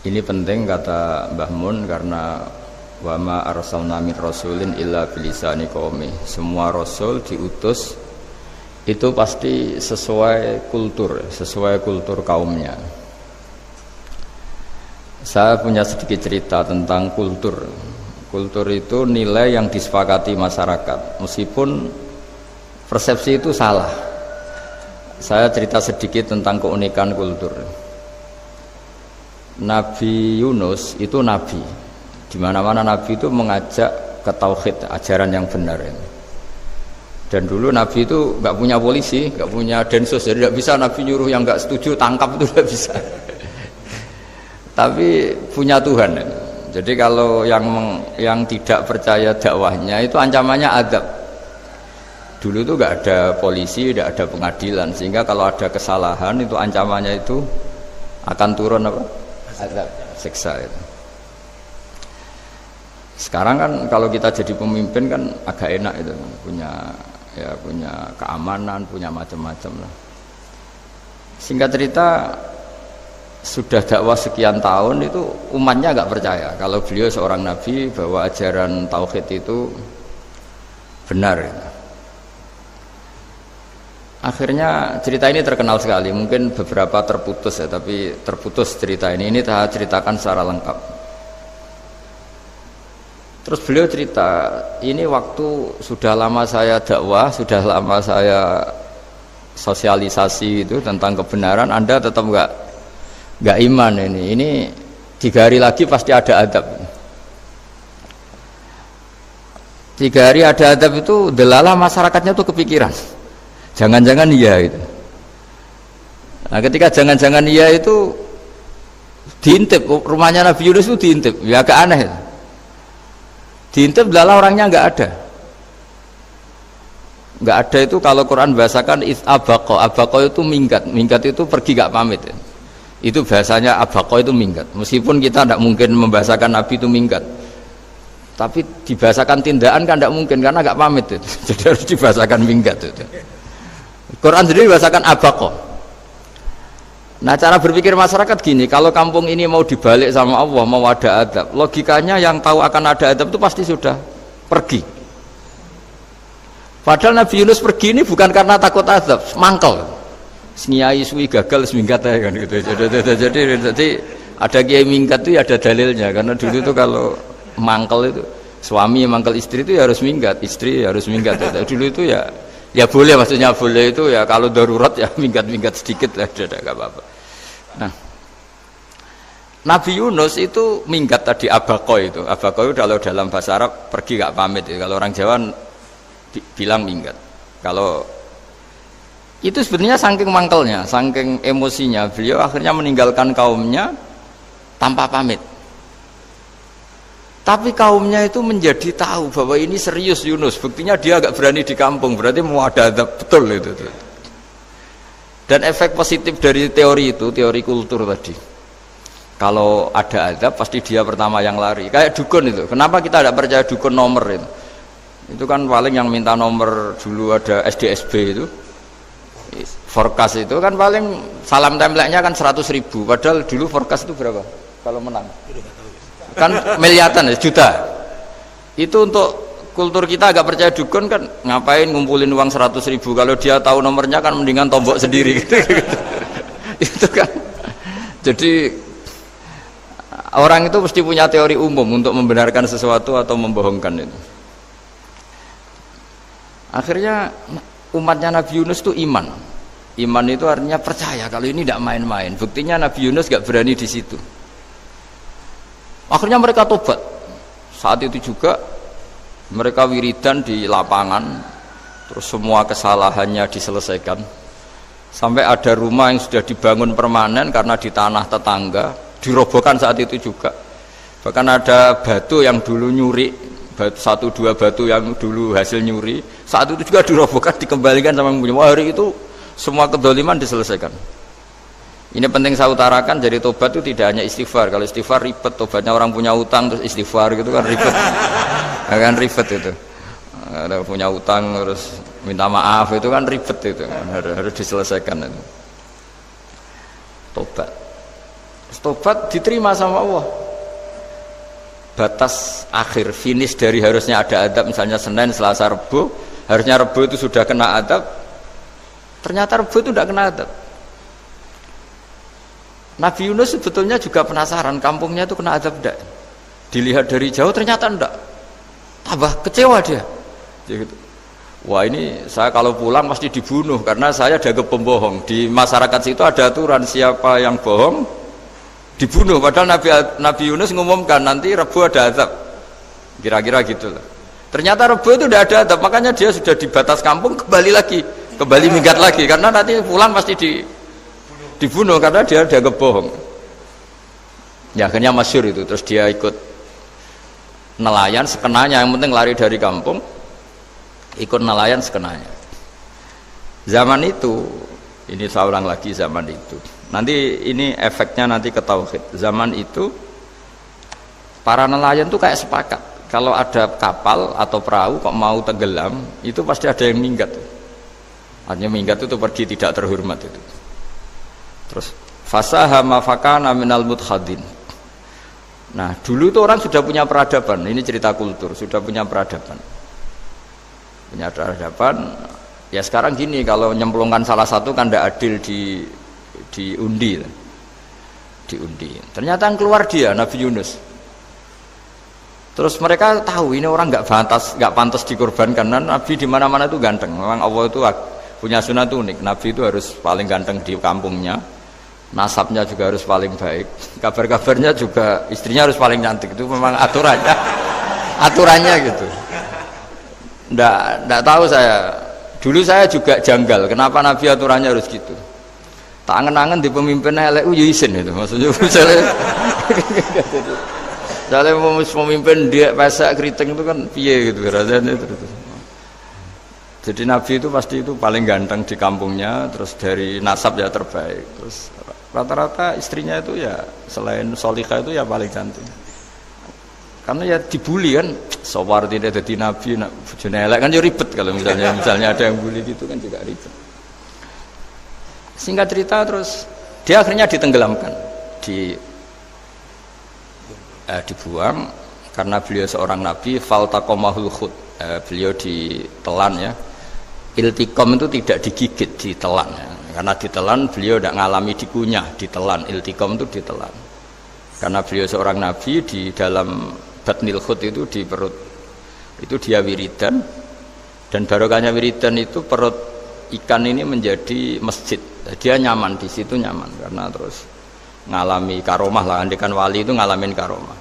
Ini penting kata Mbah Mun karena wa ma arsalna min rasulin illa bilisani qaumi. Semua rasul diutus itu pasti sesuai kultur kaumnya. Saya punya sedikit cerita tentang kultur. Kultur itu nilai yang disepakati masyarakat, meskipun persepsi itu salah. Saya cerita sedikit tentang keunikan kultur. Nabi Yunus itu nabi. Di mana-mana nabi itu mengajak ke tauhid, ajaran yang benar. Dan dulu nabi itu nggak punya polisi, nggak punya densus, jadi nggak bisa nabi nyuruh yang nggak setuju tangkap, itu nggak bisa. Tapi punya Tuhan. Jadi kalau yang tidak percaya dakwahnya itu ancamannya azab. Dulu itu nggak ada polisi, nggak ada pengadilan, sehingga kalau ada kesalahan itu ancamannya itu akan turun apa? Azab, siksa itu. Sekarang kan kalau kita jadi pemimpin kan agak enak itu, punya keamanan, punya macam-macam lah. Singkat cerita, sudah dakwah sekian tahun itu umatnya agak percaya kalau beliau seorang nabi, bahwa ajaran tauhid itu benar. Akhirnya cerita ini terkenal sekali, mungkin beberapa terputus ya, tapi terputus cerita ini saya ceritakan secara lengkap. Terus beliau cerita, ini waktu sudah lama saya dakwah, sudah lama saya sosialisasi itu tentang kebenaran, Anda tetap nggak iman ini 3 hari lagi pasti ada adab. 3 hari ada adab itu delalah masyarakatnya tuh kepikiran. Jangan-jangan iya itu. Nah, ketika jangan-jangan iya itu diintip, rumahnya Nabi Yunus itu diintip, ya agak aneh. Diintip delalah orangnya nggak ada itu kalau Quran bahasakan abaqo itu minggat itu pergi nggak pamit. Itu bahasanya abaqo itu minggat. Meskipun kita tidak mungkin membahasakan Nabi itu minggat, tapi dibahasakan tindakan kan tidak mungkin karena nggak pamit itu. Jadi harus dibahasakan minggat itu. Quran sendiri bahasakan abaqo. Nah, cara berpikir masyarakat gini, kalau kampung ini mau dibalik sama Allah, mau ada adab, logikanya yang tahu akan ada adab itu pasti sudah pergi. Padahal Nabi Yunus pergi ini bukan karena takut adab, mangkel. Sengiai suwi gagal seminggat ya kan gitu. Jadi ada kiai minggat itu ya ada dalilnya, karena dulu itu kalau mangkel itu suami mangkel istri itu ya harus minggat, istri harus minggat. Dulu itu ya boleh, maksudnya boleh itu ya kalau darurat ya minggat sedikit lah, tidak apa-apa. Nah, Nabi Yunus itu minggat tadi abaqo itu kalau dalam bahasa Arab pergi gak pamit ya. Kalau orang Jawa bilang minggat. Kalau itu sebenarnya saking mangkelnya, saking emosinya, beliau akhirnya meninggalkan kaumnya tanpa pamit. Tapi kaumnya itu menjadi tahu bahwa ini serius Yunus, buktinya dia agak berani di kampung, berarti mau ada adab betul itu. Dan efek positif dari teori itu, teori kultur tadi, kalau ada adab pasti dia pertama yang lari. Kayak dukun itu, kenapa kita tidak percaya dukun nomor itu? Itu kan paling yang minta nomor dulu ada SDSB itu, forecast itu kan paling salam template-nya kan 100.000, padahal dulu forecast itu berapa kalau menang? Kan miliaran ya, juta. Itu untuk kultur kita agak percaya dukun kan, ngapain ngumpulin uang 100.000, kalau dia tahu nomornya kan mendingan tombok sendiri gitu. Itu kan jadi orang itu mesti punya teori umum untuk membenarkan sesuatu atau membohongkan itu. Akhirnya umatnya Nabi Yunus itu iman itu artinya percaya kalau ini tidak main-main. Buktinya Nabi Yunus gak berani di situ. Akhirnya mereka tobat. Saat itu juga mereka wiridan di lapangan, terus semua kesalahannya diselesaikan. Sampai ada rumah yang sudah dibangun permanen karena di tanah tetangga, dirobohkan saat itu juga. Bahkan ada batu yang dulu nyuri, 1-2 batu yang dulu hasil nyuri, saat itu juga dirobohkan, dikembalikan sama yang punya. Hari itu semua kedoliman diselesaikan. Ini penting saya utarakan, jadi tobat itu tidak hanya istighfar. Kalau istighfar ribet, tobatnya orang punya utang terus istighfar gitu kan ribet. Kan ribet itu. Ada punya utang terus minta maaf itu kan ribet itu kan, harus diselesaikan itu. Tobat. Tobat diterima sama Allah. Batas akhir finish dari harusnya ada adab misalnya Senin, Selasa, Rebo, harusnya Rebo itu sudah kena adab, ternyata Rebo itu tidak kena adab. Nabi Yunus sebetulnya juga penasaran kampungnya itu kena adab tidak, dilihat dari jauh ternyata tidak, tambah kecewa dia gitu. Wah ini saya kalau pulang pasti dibunuh karena saya dianggap pembohong. Di masyarakat situ ada aturan siapa yang bohong dibunuh, padahal Nabi Yunus ngumumkan nanti Rebo ada azab, kira-kira gitu lah. Ternyata Rebo itu tidak ada azab, makanya dia sudah di batas kampung kembali minggat lagi karena nanti pulang pasti dibunuh karena dia dianggap bohong. Ya akhirnya masyhur itu, terus dia ikut nelayan sekenanya, yang penting lari dari kampung, ikut nelayan sekenanya. Zaman itu, ini saya ulang lagi, zaman itu nanti ini efeknya nanti ke tauhid. Zaman itu para nelayan tuh kayak sepakat kalau ada kapal atau perahu kok mau tenggelam itu pasti ada yang minggat. Artinya minggat itu pergi tidak terhormat itu. Terus fasahama fakana minal mudkhadin. Nah dulu itu orang sudah punya peradaban, ini cerita kultur, sudah punya peradaban. Ya sekarang gini, kalau nyemplungkan salah satu kan tidak adil diundi. Ternyata yang keluar dia Nabi Yunus. Terus mereka tahu ini orang nggak pantas dikorbankan. Dan Nabi di mana-mana itu ganteng. Memang Allah itu punya sunat unik. Nabi itu harus paling ganteng di kampungnya. Nasabnya juga harus paling baik. Kabar-kabarnya juga istrinya harus paling cantik. Itu memang aturannya gitu. Nggak tahu saya. Dulu saya juga janggal. Kenapa Nabi aturannya harus gitu? Tak angen-angen di pemimpinnya elek ya isin itu maksudnya misalnya pemimpin dia pesak keriting itu kan piye gitu rasanya itu. Jadi Nabi itu pasti itu paling ganteng di kampungnya, terus dari nasab ya terbaik, terus rata-rata istrinya itu ya selain solihah itu ya paling cantik karena ya dibully kan sopar tidak jadi Nabi bojone elek kan ya ribet kalau misalnya ada yang bully gitu kan juga ribet. Singkat cerita terus dia akhirnya ditenggelamkan, dibuang karena beliau seorang nabi. Faltaqomahul khut, beliau ditelan ya. Iltiqom itu tidak digigit, ditelan ya. Karena ditelan beliau tidak ngalami dikunyah, ditelan. Iltiqom itu ditelan karena beliau seorang nabi. Di dalam batnil khut itu di perut itu dia wiridan, dan barokahnya wiridan itu perut ikan ini menjadi masjid. Dia nyaman di situ, nyaman karena terus ngalami karomah lah. Andikan wali itu ngalamin karomah.